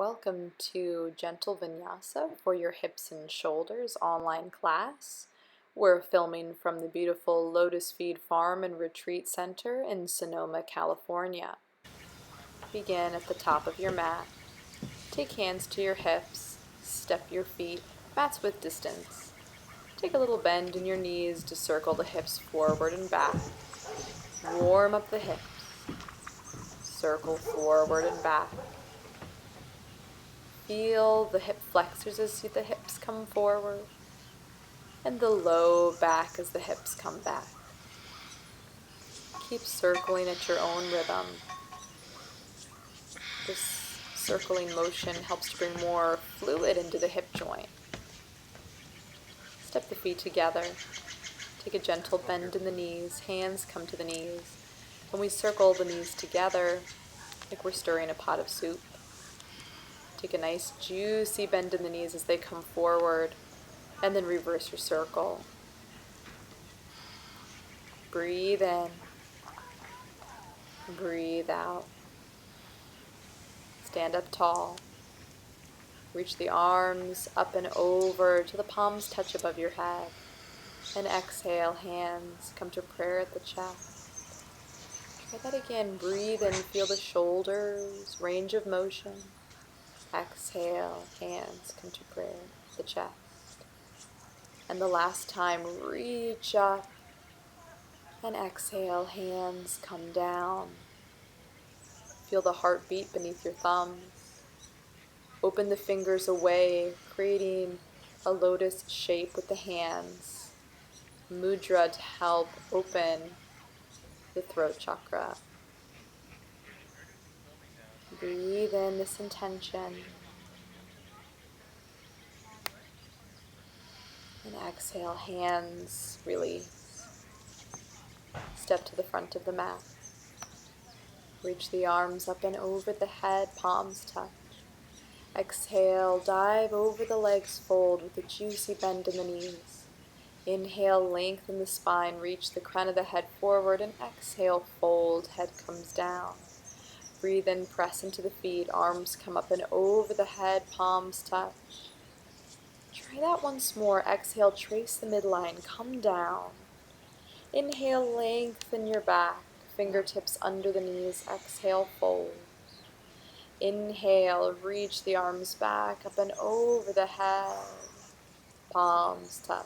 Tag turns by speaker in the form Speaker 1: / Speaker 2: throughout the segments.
Speaker 1: Welcome to Gentle Vinyasa for your hips and shoulders online class. We're filming from the beautiful Lotus Feed Farm and Retreat Center in Sonoma, California. Begin at the top of your mat. Take hands to your hips, step your feet, mat's width distance. Take a little bend in your knees to circle the hips forward and back. Warm up the hips. Circle forward and back. Feel the hip flexors as the hips come forward, and the low back as the hips come back. Keep circling at your own rhythm. This circling motion helps to bring more fluid into the hip joint. Step the feet together. Take a gentle bend in the knees. Hands come to the knees. And we circle the knees together like we're stirring a pot of soup. Take a nice juicy bend in the knees as they come forward, and then reverse your circle. Breathe in. Breathe out. Stand up tall. Reach the arms up and over till the palms touch above your head. And exhale, hands come to prayer at the chest. Try that again. Breathe in, feel the shoulders, range of motion. Exhale, hands come to prayer at the chest. And the last time, reach up. And exhale, hands come down. Feel the heartbeat beneath your thumbs. Open the fingers away, creating a lotus shape with the hands. Mudra to help open the throat chakra. Breathe in this intention. And exhale, hands release. Step to the front of the mat. Reach the arms up and over the head, palms touch. Exhale, dive over the legs, fold with a juicy bend in the knees. Inhale, lengthen the spine, reach the crown of the head forward, and exhale, fold, head comes down. Breathe in, press into the feet, arms come up and over the head, palms touch. Try that once more. Exhale, trace the midline, come down. Inhale, lengthen your back, fingertips under the knees, exhale, fold. Inhale, reach the arms back, up and over the head, palms touch.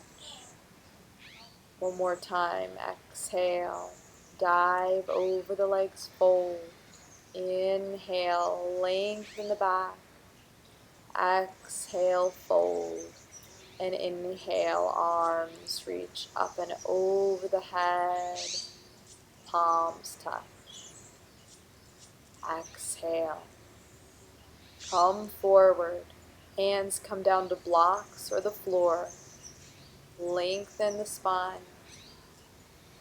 Speaker 1: One more time, exhale, dive over the legs, fold. Inhale, lengthen the back. Exhale, fold. And inhale, arms reach up and over the head, palms touch. Exhale. Come forward. Hands come down to blocks or the floor. Lengthen the spine.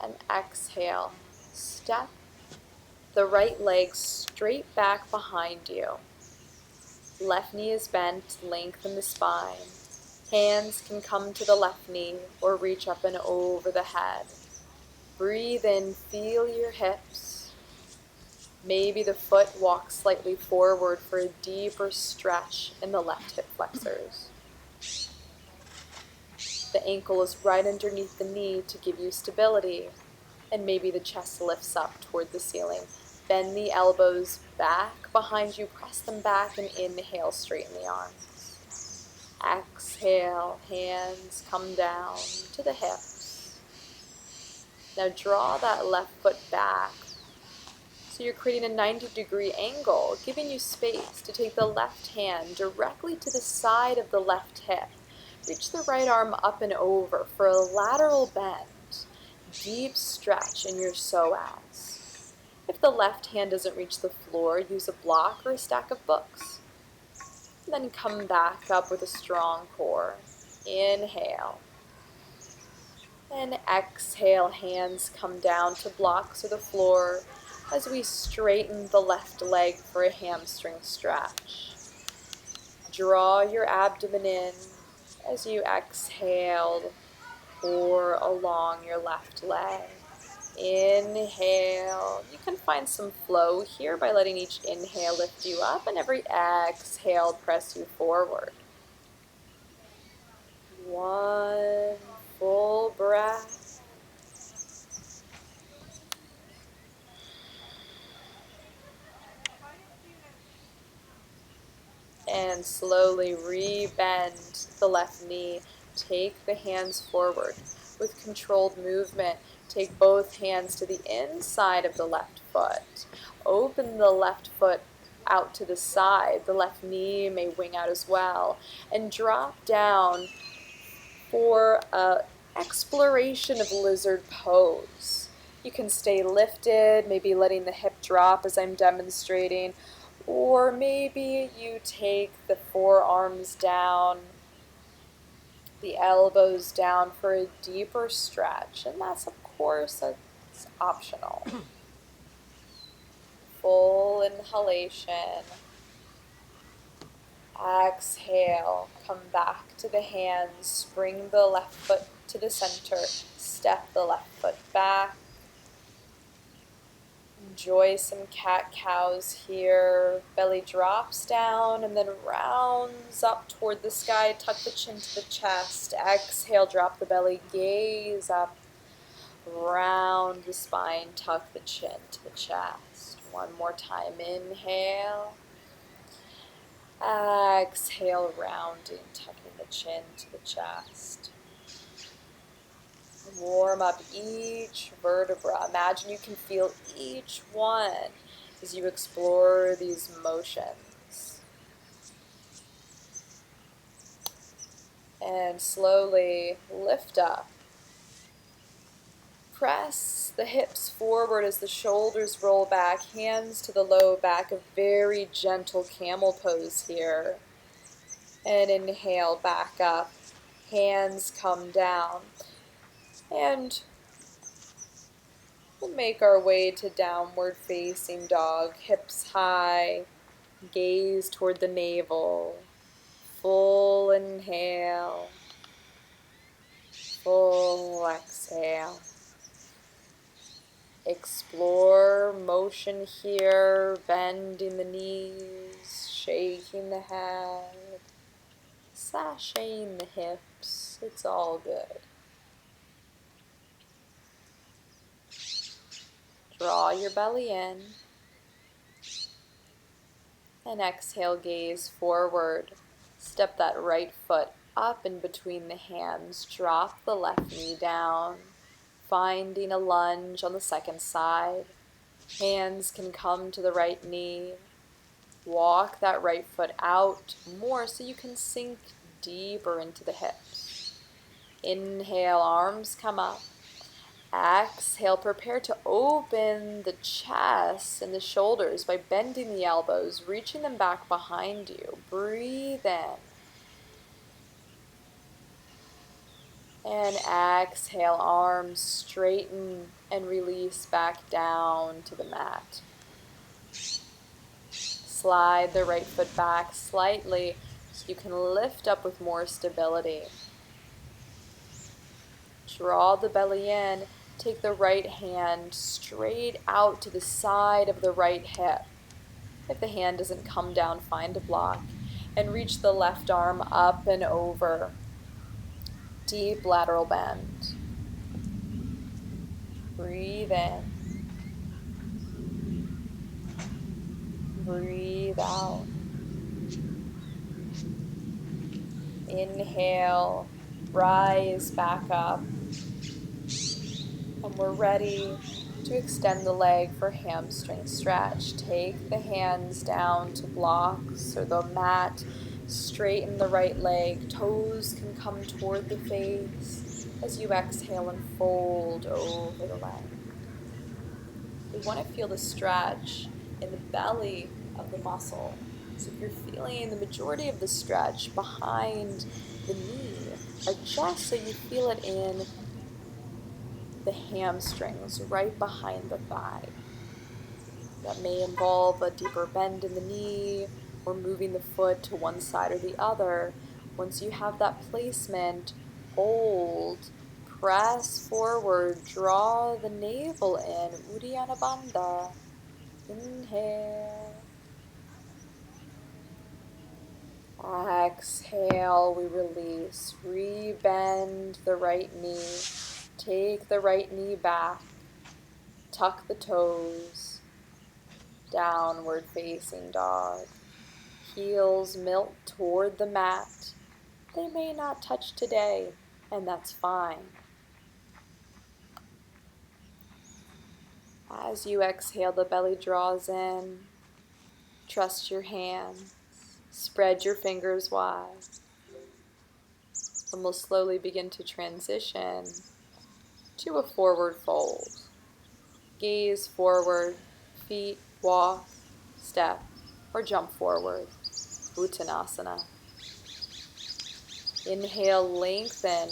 Speaker 1: And exhale. Step the right leg straight back behind you. Left knee is bent. Lengthen the spine. Hands can come to the left knee or reach up and over the head. Breathe in, feel your hips. Maybe the foot walks slightly forward for a deeper stretch in the left hip flexors. The ankle is right underneath the knee to give you stability, and maybe the chest lifts up toward the ceiling. Bend the elbows back behind you, press them back, and inhale, straighten the arms. Exhale, hands come down to the hips. Now draw that left foot back. So you're creating a 90-degree angle, giving you space to take the left hand directly to the side of the left hip. Reach the right arm up and over for a lateral bend. Deep stretch in your psoas. If the left hand doesn't reach the floor, use a block or a stack of books. And then come back up with a strong core. Inhale. And exhale, hands come down to blocks or the floor as we straighten the left leg for a hamstring stretch. Draw your abdomen in as you exhale, pour along your left leg. Inhale. You can find some flow here by letting each inhale lift you up and every exhale press you forward. One full breath. And slowly re-bend the left knee. Take the hands forward. With controlled movement, take both hands to the inside of the left foot. Open the left foot out to the side. The left knee may wing out as well. And drop down for an exploration of lizard pose. You can stay lifted, maybe letting the hip drop as I'm demonstrating, or maybe you take the forearms down, the elbows down for a deeper stretch, and that's, of course, it's optional. Full inhalation. Exhale, come back to the hands, bring the left foot to the center, step the left foot back. Enjoy some cat-cows here. Belly drops down and then rounds up toward the sky. Tuck the chin to the chest. Exhale, drop the belly, gaze up. Round the spine, tuck the chin to the chest. One more time, inhale. Exhale, rounding, tucking the chin to the chest. Warm up each vertebra. Imagine you can feel each one as you explore these motions. And slowly lift up. Press the hips forward as the shoulders roll back, hands to the low back, a very gentle camel pose here. And inhale, back up, hands come down. And we'll make our way to downward facing dog, hips high, gaze toward the navel. Full inhale, full exhale. Explore motion here, bending the knees, shaking the head, sashaying the hips. It's all good. Draw your belly in. And exhale, gaze forward. Step that right foot up in between the hands. Drop the left knee down. Finding a lunge on the second side. Hands can come to the right knee. Walk that right foot out more so you can sink deeper into the hips. Inhale, arms come up. Exhale, prepare to open the chest and the shoulders by bending the elbows, reaching them back behind you. Breathe in. And exhale, arms straighten and release back down to the mat. Slide the right foot back slightly so you can lift up with more stability. Draw the belly in. Take the right hand straight out to the side of the right hip. If the hand doesn't come down, find a block. And reach the left arm up and over. Deep lateral bend. Breathe in. Breathe out. Inhale, rise back up. And we're ready to extend the leg for hamstring stretch. Take the hands down to blocks or the mat. Straighten the right leg. Toes can come toward the face as you exhale and fold over the leg. We want to feel the stretch in the belly of the muscle. So if you're feeling the majority of the stretch behind the knee, adjust so you feel it in the hamstrings right behind the thigh. That may involve a deeper bend in the knee or moving the foot to one side or the other. Once you have that placement, hold, Press forward, draw the navel in, Uddiyana Bandha. Inhale. Exhale, we release. Rebend the right knee. Take the right knee back. Tuck the toes. Downward facing dog. Heels milt toward the mat. They may not touch today, and that's fine. As you exhale, the belly draws in. Trust your hands. Spread your fingers wide. And we'll slowly begin to transition to a forward fold. Gaze forward, feet walk, step, or jump forward. Uttanasana. Inhale, lengthen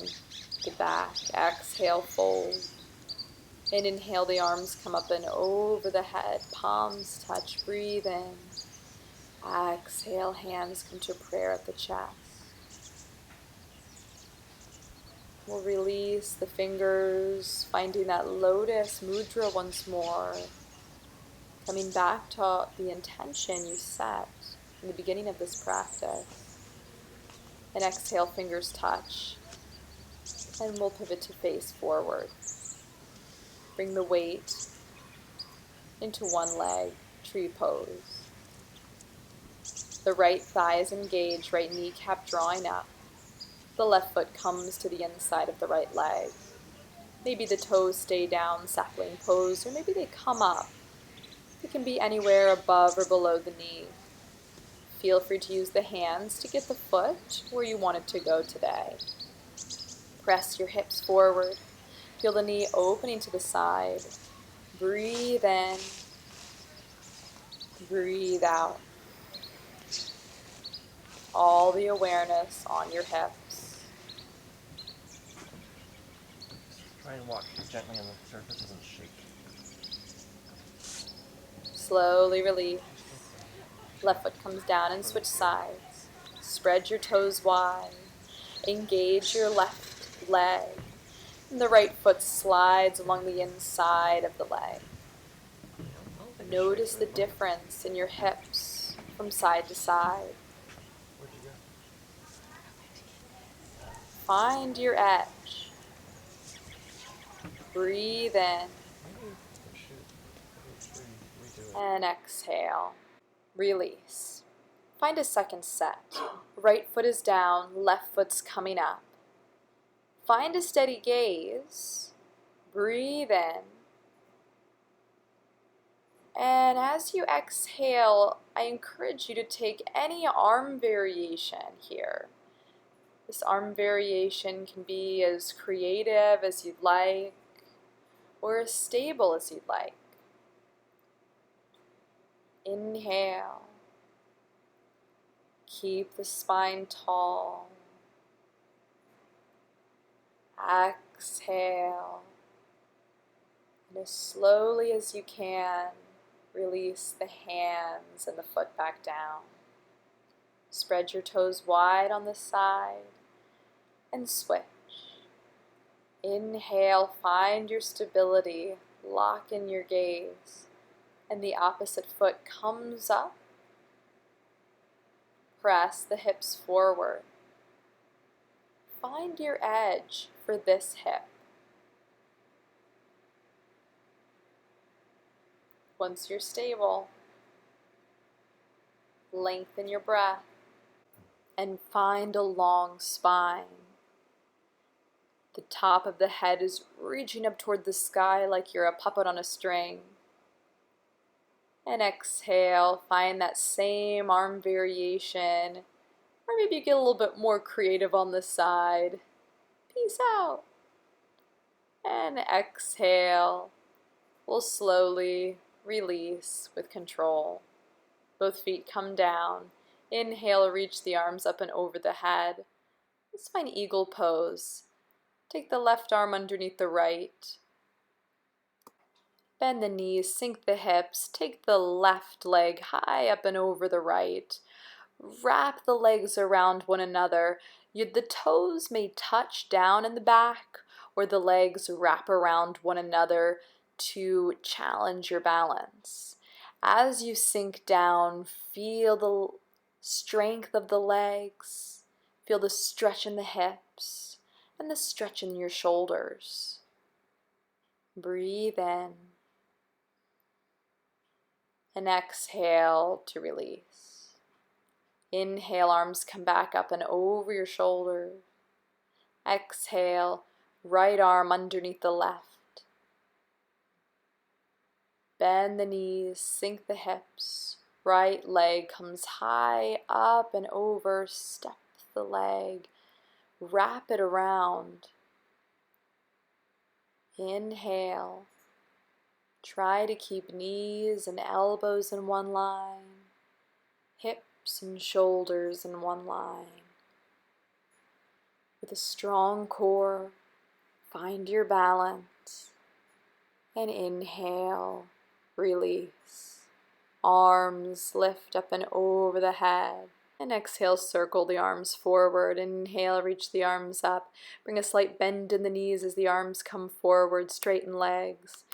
Speaker 1: the back. Exhale, fold. And inhale, the arms come up and over the head. Palms touch. Breathe in. Exhale, hands come to prayer at the chest. We'll release the fingers, finding that lotus mudra once more. Coming back to the intention you set in the beginning of this practice. And exhale, fingers touch. And we'll pivot to face forward. Bring the weight into one leg, tree pose. The right thigh is engaged, right kneecap drawing up. The left foot comes to the inside of the right leg. Maybe the toes stay down, sapling pose, or maybe they come up. It can be anywhere above or below the knee. Feel free to use the hands to get the foot where you want it to go today. Press your hips forward. Feel the knee opening to the side. Breathe in. Breathe out. All the awareness on your hips.
Speaker 2: Try and walk gently on the surface, doesn't shake.
Speaker 1: Slowly release. Left foot comes down and switch sides. Spread your toes wide. Engage your left leg. And the right foot slides along the inside of the leg. Notice the difference in your hips from side to side. Find your edge. Breathe in. And exhale. Release. Find a second set. Right foot is down, left foot's coming up. Find a steady gaze. Breathe in. And as you exhale, I encourage you to take any arm variation here. This arm variation can be as creative as you'd like, or as stable as you'd like. Inhale. Keep the spine tall. Exhale. And as slowly as you can, release the hands and the foot back down. Spread your toes wide on the side and switch. Inhale, find your stability, lock in your gaze, and the opposite foot comes up. Press the hips forward. Find your edge for this hip. Once you're stable, lengthen your breath and find a long spine. The top of the head is reaching up toward the sky like you're a puppet on a string. And exhale, find that same arm variation, or maybe get a little bit more creative on the side. Peace out. And exhale. We'll slowly release with control. Both feet come down. Inhale, reach the arms up and over the head. Let's find eagle pose. Take the left arm underneath the right. Bend the knees, sink the hips, take the left leg high up and over the right. Wrap the legs around one another. The toes may touch down in the back, or the legs wrap around one another to challenge your balance. As you sink down, feel the strength of the legs, feel the stretch in the hips, and the stretch in your shoulders. Breathe in and exhale to release. Inhale, arms come back up and over your shoulders. Exhale, right arm underneath the left. Bend the knees, sink the hips. Right leg comes high up and over. Step the leg, wrap it around. Inhale. Try to keep knees and elbows in one line, hips and shoulders in one line. With a strong core, find your balance and inhale, release. Arms lift up and over the head. And exhale, circle the arms forward. Inhale, reach the arms up. Bring a slight bend in the knees as the arms come forward, straighten legs.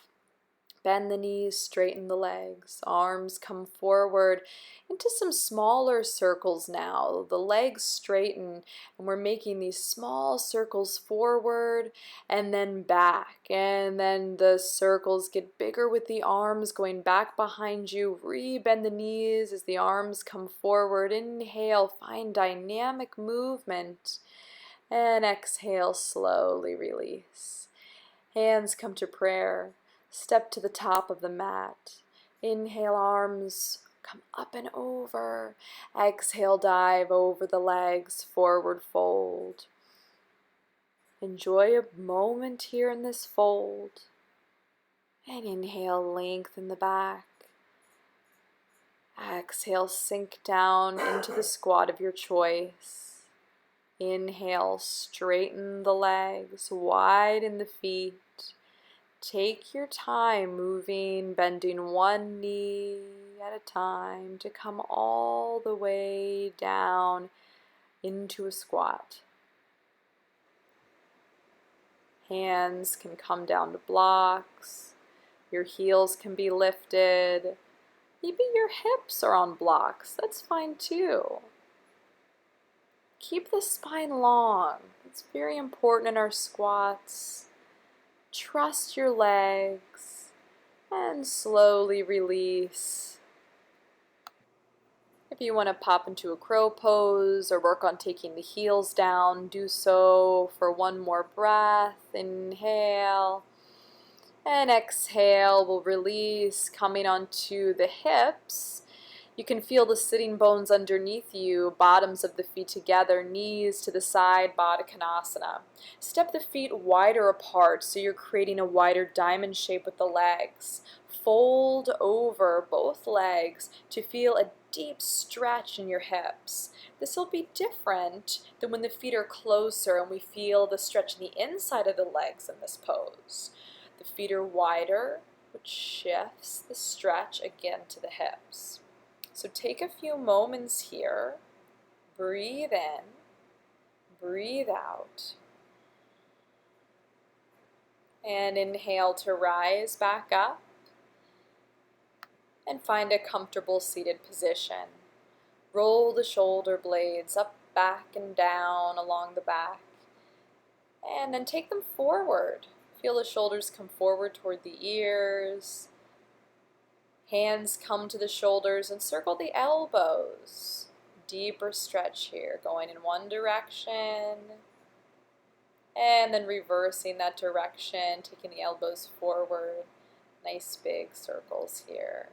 Speaker 1: Bend the knees, straighten the legs, arms come forward into some smaller circles now. The legs straighten and we're making these small circles forward and then back. And then the circles get bigger with the arms going back behind you. Re-bend the knees as the arms come forward. Inhale, find dynamic movement. And exhale, slowly release. Hands come to prayer. Step to the top of the mat. Inhale, arms come up and over. Exhale, dive over the legs, forward fold. Enjoy a moment here in this fold. And inhale, lengthen the back. Exhale, sink down into the squat of your choice. Inhale, straighten the legs, widen the feet. Take your time moving, bending one knee at a time to come all the way down into a squat. Hands can come down to blocks. Your heels can be lifted. Maybe your hips are on blocks. That's fine too. Keep the spine long. It's very important in our squats. Trust your legs and slowly release. If you want to pop into a crow pose or work on taking the heels down, do so for one more breath. Inhale and exhale. We'll release, coming onto the hips. You can feel the sitting bones underneath you, bottoms of the feet together, knees to the side, Baddha Konasana. Step the feet wider apart so you're creating a wider diamond shape with the legs. Fold over both legs to feel a deep stretch in your hips. This will be different than when the feet are closer and we feel the stretch in the inside of the legs in this pose. The feet are wider, which shifts the stretch again to the hips. So take a few moments here, breathe in, breathe out, and inhale to rise back up and find a comfortable seated position. Roll the shoulder blades up, back, and down along the back, and then take them forward. Feel the shoulders come forward toward the ears. Hands come to the shoulders and circle the elbows. Deeper stretch here, going in one direction and then reversing that direction, taking the elbows forward. Nice big circles here.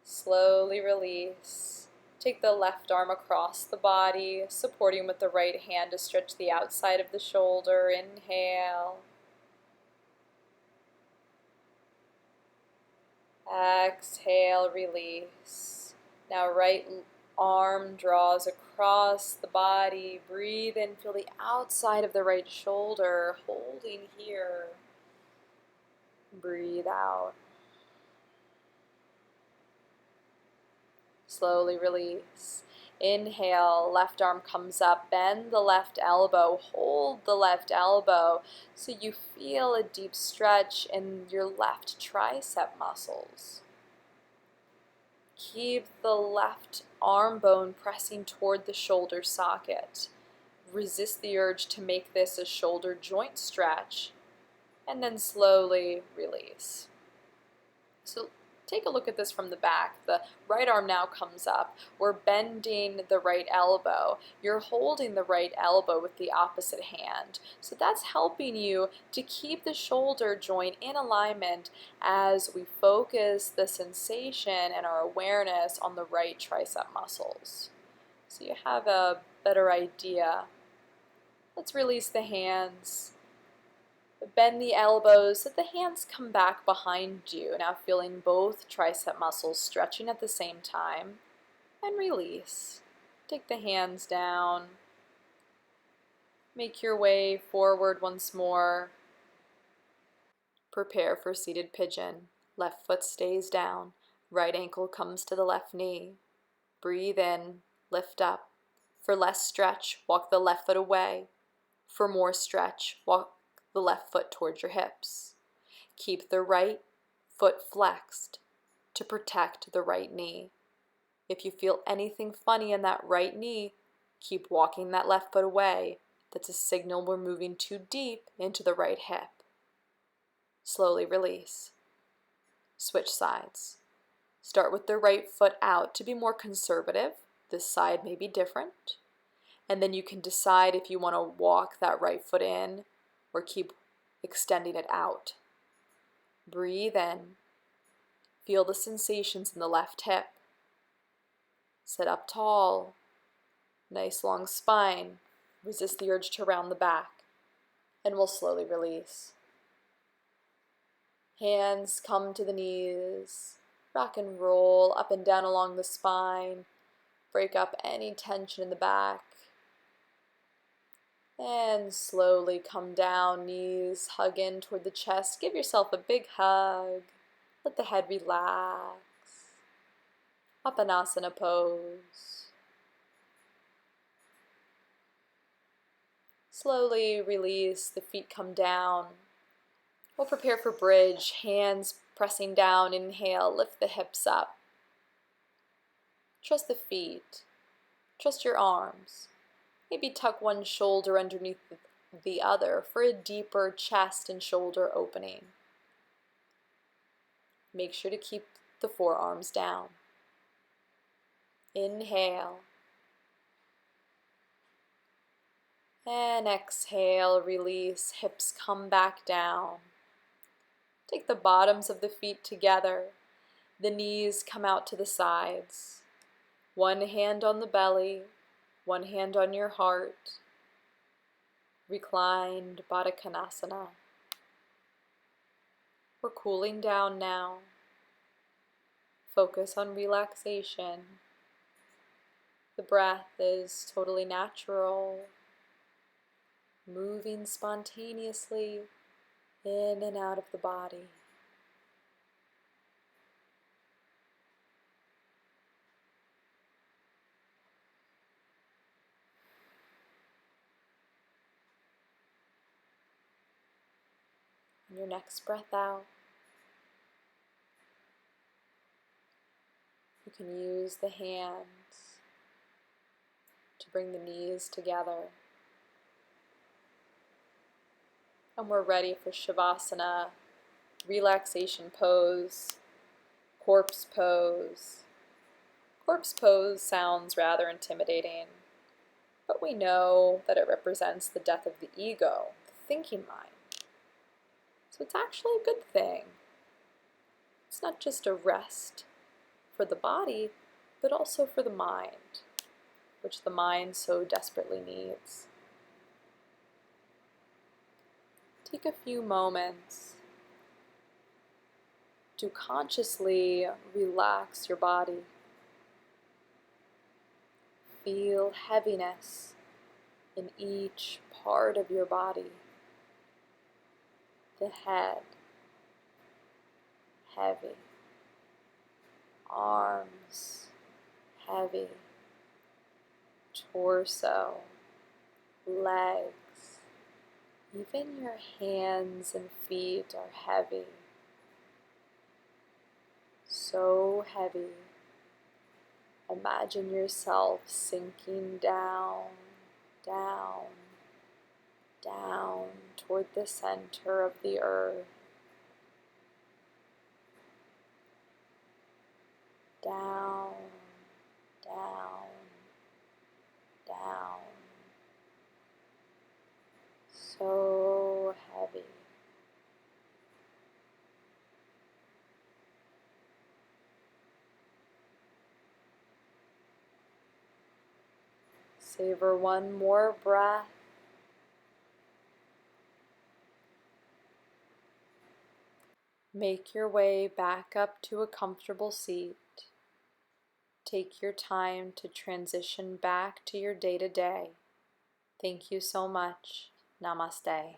Speaker 1: Slowly release. Take the left arm across the body, supporting with the right hand to stretch the outside of the shoulder. Inhale. Exhale, release. Now right arm draws across the body. Breathe in, feel the outside of the right shoulder, holding here. Breathe out. Slowly release. Inhale, left arm comes up, bend the left elbow, hold the left elbow so you feel a deep stretch in your left tricep muscles. Keep the left arm bone pressing toward the shoulder socket. Resist the urge to make this a shoulder joint stretch, and then slowly release. So take a look at this from the back. The right arm now comes up. We're bending the right elbow. You're holding the right elbow with the opposite hand. So that's helping you to keep the shoulder joint in alignment as we focus the sensation and our awareness on the right tricep muscles. So you have a better idea. Let's release the hands. Bend the elbows so the hands come back behind you. Now feeling both tricep muscles stretching at the same time. And release. Take the hands down. Make your way forward once more. Prepare for seated pigeon. Left foot stays down. Right ankle comes to the left knee. Breathe in. Lift up. For less stretch, walk the left foot away. For more stretch, walk the left foot towards your hips. Keep the right foot flexed to protect the right knee. If you feel anything funny in that right knee, keep walking that left foot away. That's a signal we're moving too deep into the right hip. Slowly release. Switch sides. Start with the right foot out to be more conservative. This side may be different. And then you can decide if you want to walk that right foot in or keep extending it out. Breathe in. Feel the sensations in the left hip. Sit up tall. Nice long spine. Resist the urge to round the back. And we'll slowly release. Hands come to the knees. Rock and roll up and down along the spine. Break up any tension in the back. And slowly come down, knees hug in toward the chest. Give yourself a big hug. Let the head relax. Apanasana pose. Slowly release, the feet come down. We'll prepare for bridge, hands pressing down. Inhale, lift the hips up. Trust the feet. Trust your arms. Maybe tuck one shoulder underneath the other for a deeper chest and shoulder opening. Make sure to keep the forearms down. Inhale. And exhale, release, hips come back down. Take the bottoms of the feet together. The knees come out to the sides. One hand on the belly, one hand on your heart. Reclined Baddha Konasana. We're cooling down now. Focus on relaxation. The breath is totally natural, moving spontaneously in and out of the body. And your next breath out, you can use the hands to bring the knees together. And we're ready for Shavasana, relaxation pose, corpse pose. Corpse pose sounds rather intimidating, but we know that it represents the death of the ego, the thinking mind. So it's actually a good thing. It's not just a rest for the body, but also for the mind, which the mind so desperately needs. Take a few moments to consciously relax your body. Feel heaviness in each part of your body. The head, heavy. Arms, heavy. torso, legs, even your hands and feet are heavy. So heavy. Imagine yourself sinking down, down, down toward the center of the earth. Down, down, down. So heavy. Savor one more breath. Make your way back up to a comfortable seat. Take your time to transition back to your day-to-day. Thank you so much. Namaste.